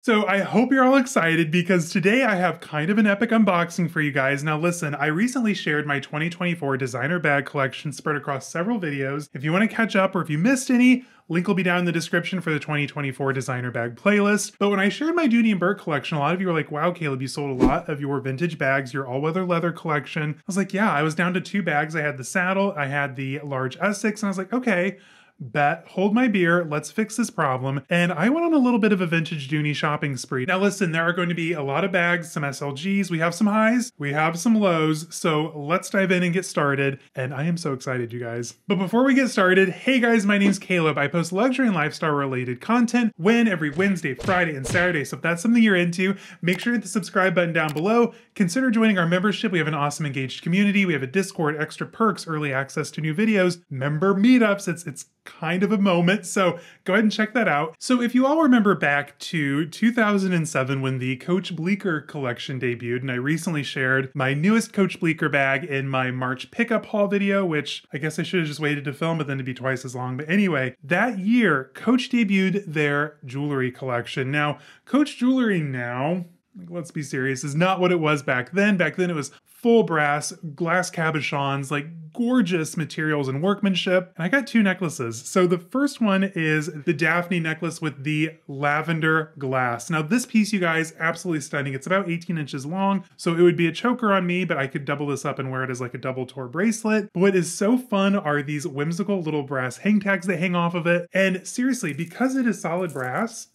So I hope you're all excited because today I have kind of an epic unboxing for you guys. Now listen, I recently shared my 2024 designer bag collection spread across several videos. If you want to catch up or if you missed any, link will be down in the description for the 2024 designer bag playlist. But when I shared my Dooney and Bourke collection, a lot of you were like, wow, Caleb, you sold a lot of your vintage bags, your all-weather leather collection. I was like, yeah, I was down to 2 bags. I had the saddle, I had the large Essex, and I was like, okay, bet, hold my beer, let's fix this problem. And I went on a little bit of a vintage Dooney shopping spree. Now listen, there are going to be a lot of bags, some SLGs, we have some highs, we have some lows, so let's dive in and get started. And I am so excited, you guys. But before we get started, hey guys, my name's Caleb. I post luxury and lifestyle related content every Wednesday, Friday, and Saturday. So if that's something you're into, make sure to hit the subscribe button down below. Consider joining our membership. We have an awesome engaged community. We have a Discord, extra perks, early access to new videos, member meetups. It's kind of a moment, so go ahead and check that out. So if you all remember back to 2007 when the Coach Bleecker collection debuted, and I recently shared my newest Coach Bleecker bag in my March pickup haul video, which I guess I should have just waited to film, but then it'd be twice as long. But anyway, that year, Coach debuted their jewelry collection. Now, Coach jewelry now, let's be serious, is not what it was back then. Back then it was full brass, glass cabochons, like gorgeous materials and workmanship. And I got 2 necklaces. So the first one is the Daphne necklace with the lavender glass. Now this piece, you guys, absolutely stunning. It's about 18 inches long, so it would be a choker on me, but I could double this up and wear it as like a double tour bracelet. But what is so fun are these whimsical little brass hang tags that hang off of it. And seriously, because it is solid brass,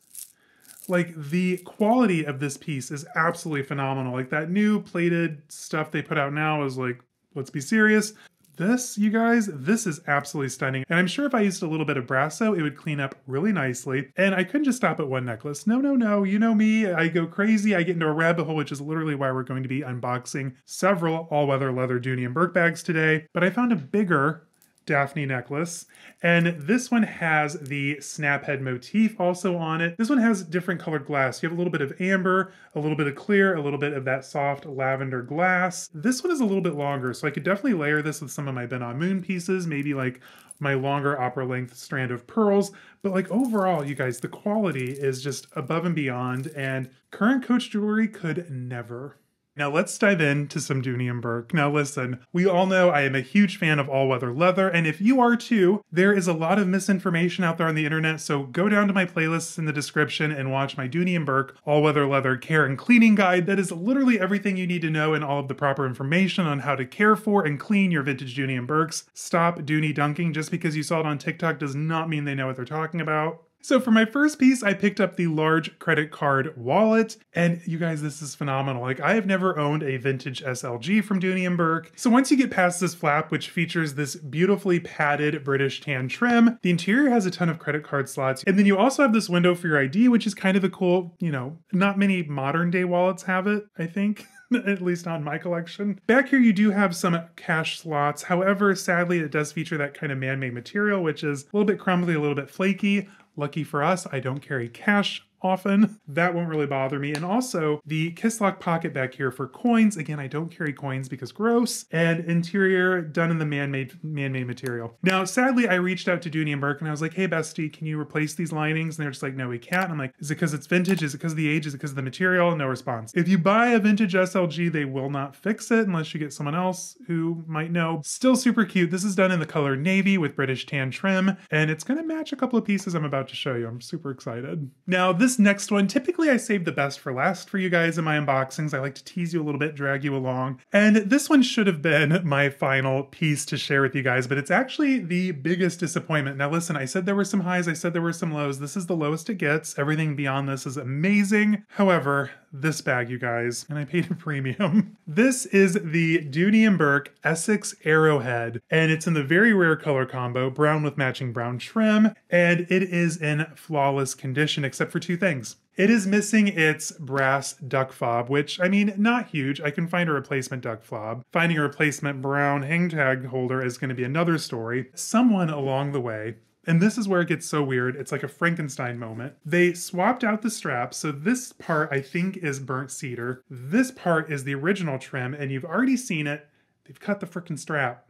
like the quality of this piece is absolutely phenomenal. Like that new plated stuff they put out now is like, let's be serious. This, you guys, this is absolutely stunning. And I'm sure if I used a little bit of Brasso, it would clean up really nicely. And I couldn't just stop at one necklace. No, no, no. You know me, I go crazy. I get into a rabbit hole, which is literally why we're going to be unboxing several all-weather leather Dooney and Bourke bags today. But I found a bigger Daphne necklace, and this one has the snaphead motif also on it. This one has different colored glass. You have a little bit of amber, a little bit of clear, a little bit of that soft lavender glass. This one is a little bit longer, so I could definitely layer this with some of my Ben on Moon pieces, maybe like my longer opera length strand of pearls. But like overall, you guys, the quality is just above and beyond, and current Coach jewelry could never. Now let's dive into some Dooney and Bourke. Now listen, we all know I am a huge fan of all-weather leather, and if you are too, there is a lot of misinformation out there on the internet, so go down to my playlists in the description and watch my Dooney and Bourke all-weather leather care and cleaning guide. That is literally everything you need to know and all of the proper information on how to care for and clean your vintage Dooney and Bourkes. Stop Dooney dunking. Just because you saw it on TikTok does not mean they know what they're talking about. So for my first piece, I picked up the large credit card wallet, and you guys, this is phenomenal. Like, I have never owned a vintage SLG from Dooney and Bourke. So once you get past this flap, which features this beautifully padded British tan trim, the interior has a ton of credit card slots. And then you also have this window for your ID, which is kind of a cool, you know, not many modern day wallets have it, I think. At least not in my collection. Back here you do have some cash slots. However, sadly, it does feature that kind of man-made material, which is a little bit crumbly, a little bit flaky. Lucky for us, I don't carry cash often. That won't really bother me. And also the kiss lock pocket back here for coins. Again, I don't carry coins because gross. And interior done in the man-made material. Now, sadly, I reached out to Dooney and Bourke and I was like, hey bestie, can you replace these linings? And they're just like, no, we can't. And I'm like, is it because it's vintage? Is it because of the age? Is it because of the material? No response. If you buy a vintage SLG, they will not fix it unless you get someone else who might know. Still super cute. This is done in the color navy with British tan trim, and it's going to match a couple of pieces I'm about to show you. I'm super excited. Now, this next one, typically I save the best for last for you guys in my unboxings. I like to tease you a little bit, drag you along. And this one should have been my final piece to share with you guys, but it's actually the biggest disappointment. Now listen, I said there were some highs, I said there were some lows. This is the lowest it gets. Everything beyond this is amazing. However, this bag, you guys, and I paid a premium. This is the Dooney and Bourke Essex Arrowhead, and it's in the very rare color combo, brown with matching brown trim, and it is in flawless condition except for 2 things. It is missing its brass duck fob, which, I mean, not huge. I can find a replacement duck fob. Finding a replacement brown hang tag holder is going to be another story. Someone along the way, and this is where it gets so weird, it's like a Frankenstein moment. They swapped out the straps, so this part I think is burnt cedar. This part is the original trim, and you've already seen it. They've cut the frickin' strap.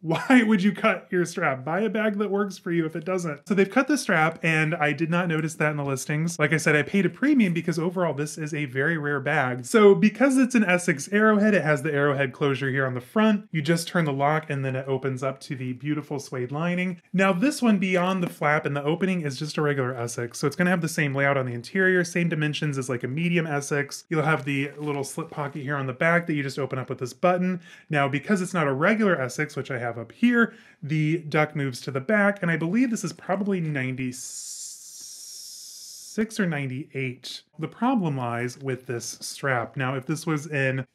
Why would you cut your strap? Buy a bag that works for you if it doesn't. So they've cut the strap, and I did not notice that in the listings. Like I said, I paid a premium because overall this is a very rare bag. So because it's an Essex arrowhead, it has the arrowhead closure here on the front. You just turn the lock and then it opens up to the beautiful suede lining. Now this one, beyond the flap and the opening, is just a regular Essex. So it's gonna have the same layout on the interior, same dimensions as like a medium Essex. You'll have the little slip pocket here on the back that you just open up with this button. Now, because it's not a regular Essex, which I have up here, the duck moves to the back, and I believe this is probably 96 or 98. The problem lies with this strap. Now, if this was in,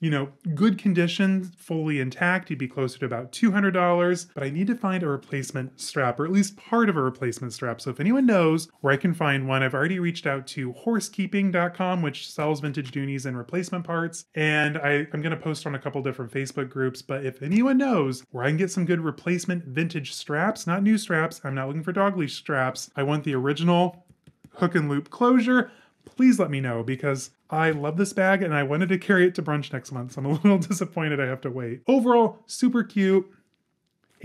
good condition, fully intact, you'd be closer to about $200, but I need to find a replacement strap, or at least part of a replacement strap. So if anyone knows where I can find one, I've already reached out to horsekeeping.com, which sells vintage Doonies and replacement parts, and I'm gonna post on a couple different Facebook groups, but if anyone knows where I can get some good replacement vintage straps, not new straps, I'm not looking for dog leash straps, I want the original hook and loop closure, please let me know, because I love this bag and I wanted to carry it to brunch next month, so I'm a little disappointed I have to wait. Overall, super cute.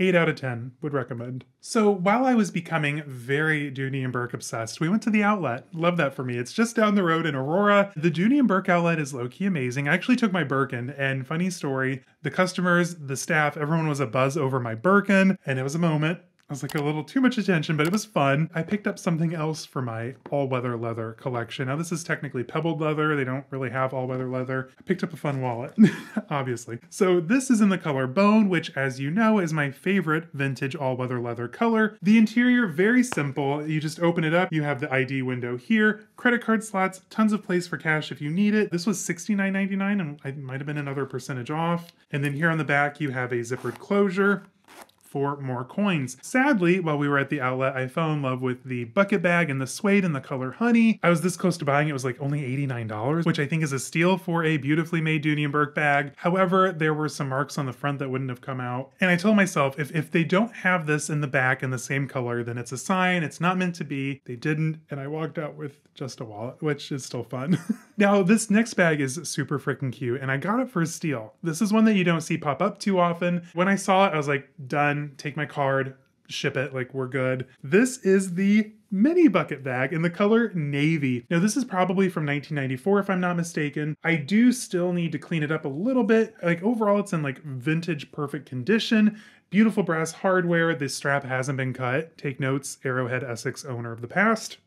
8 out of 10 would recommend. So while I was becoming very Dooney and Bourke obsessed, we went to the outlet. Love that for me. It's just down the road in Aurora. The Dooney and Bourke outlet is low-key amazing. I actually took my Birkin, and funny story, the customers, the staff, everyone was abuzz over my Birkin, and it was a moment. I was like a little too much attention, but it was fun. I picked up something else for my all-weather leather collection. Now this is technically pebbled leather. They don't really have all-weather leather. I picked up a fun wallet, obviously. So this is in the color Bone, which, as you know, is my favorite vintage all-weather leather color. The interior, very simple. You just open it up. You have the ID window here, credit card slots, tons of place for cash if you need it. This was $69.99, and I might have been another percentage off. And then here on the back, you have a zippered closure for more coins. Sadly, while we were at the outlet, I fell in love with the bucket bag and the suede in the color honey. I was this close to buying it. It was like only $89, which I think is a steal for a beautifully made Dooney and Bourke bag. However, there were some marks on the front that wouldn't have come out. And I told myself, if they don't have this in the back in the same color, then it's a sign. It's not meant to be. They didn't, and I walked out with just a wallet, which is still fun. Now, this next bag is super freaking cute, and I got it for a steal. This is one that you don't see pop up too often. When I saw it, I was like, done, take my card, ship it, like we're good. This is the mini bucket bag in the color navy. Now this is probably from 1994 if I'm not mistaken. I do still need to clean it up a little bit. Like overall it's in like vintage perfect condition. Beautiful brass hardware. This strap hasn't been cut. Take notes, Arrowhead Essex owner of the past.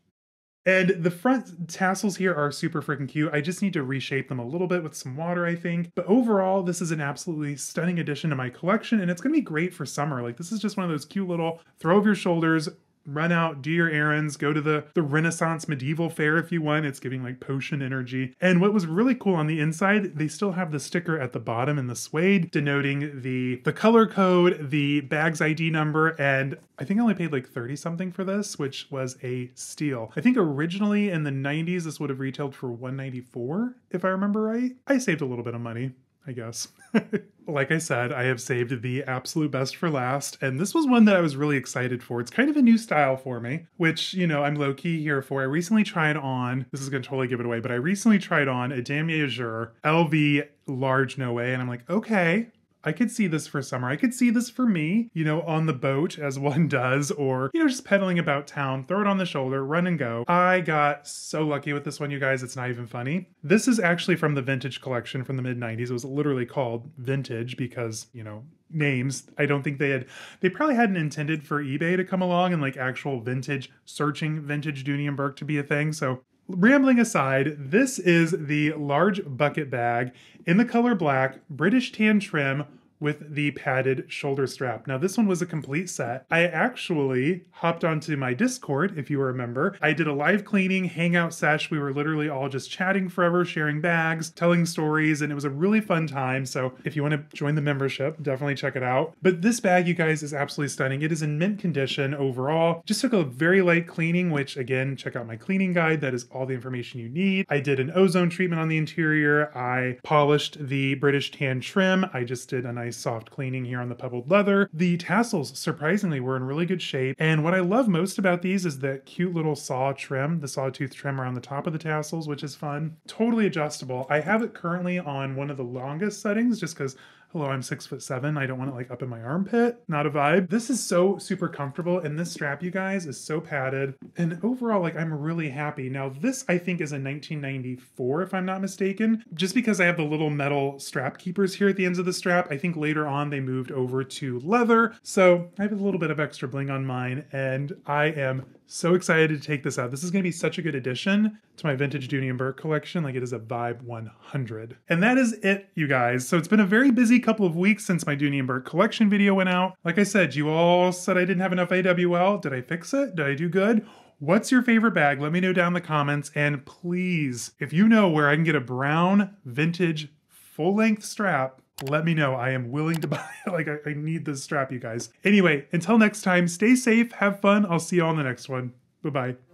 And the front tassels here are super freaking cute. I just need to reshape them a little bit with some water, I think. But overall, this is an absolutely stunning addition to my collection, and it's gonna be great for summer. Like, this is just one of those cute little throw over your shoulders, run out, do your errands, go to the Renaissance medieval fair if you want. It's giving like potion energy. And what was really cool on the inside, they still have the sticker at the bottom in the suede denoting the color code, the bag's ID number, and I think I only paid like 30 something for this, which was a steal. I think originally in the 90s, this would have retailed for $194, if I remember right. I saved a little bit of money, I guess. Like I said, I have saved the absolute best for last, and this was one that I was really excited for. It's kind of a new style for me, which, I'm low-key here for. I recently tried on, this is gonna totally give it away, but I recently tried on a Damier Azur LV large no way, and I'm like, okay, I could see this for summer. I could see this for me, on the boat as one does, or, just pedaling about town, throw it on the shoulder, run and go. I got so lucky with this one, you guys, it's not even funny. This is actually from the vintage collection from the mid-90s. It was literally called vintage because, names. I don't think they probably hadn't intended for eBay to come along and like actual vintage, searching vintage Dooney and Bourke to be a thing. So rambling aside, this is the large bucket bag in the color black, British tan trim with the padded shoulder strap. Now this one was a complete set. I actually hopped onto my Discord, if you remember. I did a live cleaning hangout sesh. We were literally all just chatting forever, sharing bags, telling stories, and it was a really fun time. So if you want to join the membership, definitely check it out. But this bag, you guys, is absolutely stunning. It is in mint condition overall. Just took a very light cleaning, which again, check out my cleaning guide. That is all the information you need. I did an ozone treatment on the interior. I polished the British tan trim. I just did a nice soft cleaning here on the pebbled leather. The tassels, surprisingly, were in really good shape. And what I love most about these is that cute little saw trim, the sawtooth trim around the top of the tassels, which is fun. Totally adjustable. I have it currently on one of the longest settings just because hello, I'm 6'7". I don't want it like up in my armpit. Not a vibe. This is so super comfortable, and this strap, you guys, is so padded. And overall, like, I'm really happy. Now, this I think is a 1994, if I'm not mistaken. Just because I have the little metal strap keepers here at the ends of the strap, I think later on they moved over to leather. So I have a little bit of extra bling on mine, and I am so excited to take this out. This is going to be such a good addition to my vintage Dooney and Bourke collection. Like, it is a vibe 100. And that is it, you guys. So it's been a very busy couple of weeks since my Dooney and Bourke collection video went out. Like I said, you all said I didn't have enough AWL. Did I fix it? Did I do good? What's your favorite bag? Let me know down in the comments. And please, if you know where I can get a brown vintage full-length strap, let me know. I am willing to buy it. Like, I need this strap, you guys. Anyway, until next time, stay safe, have fun. I'll see you all in the next one. Bye-bye.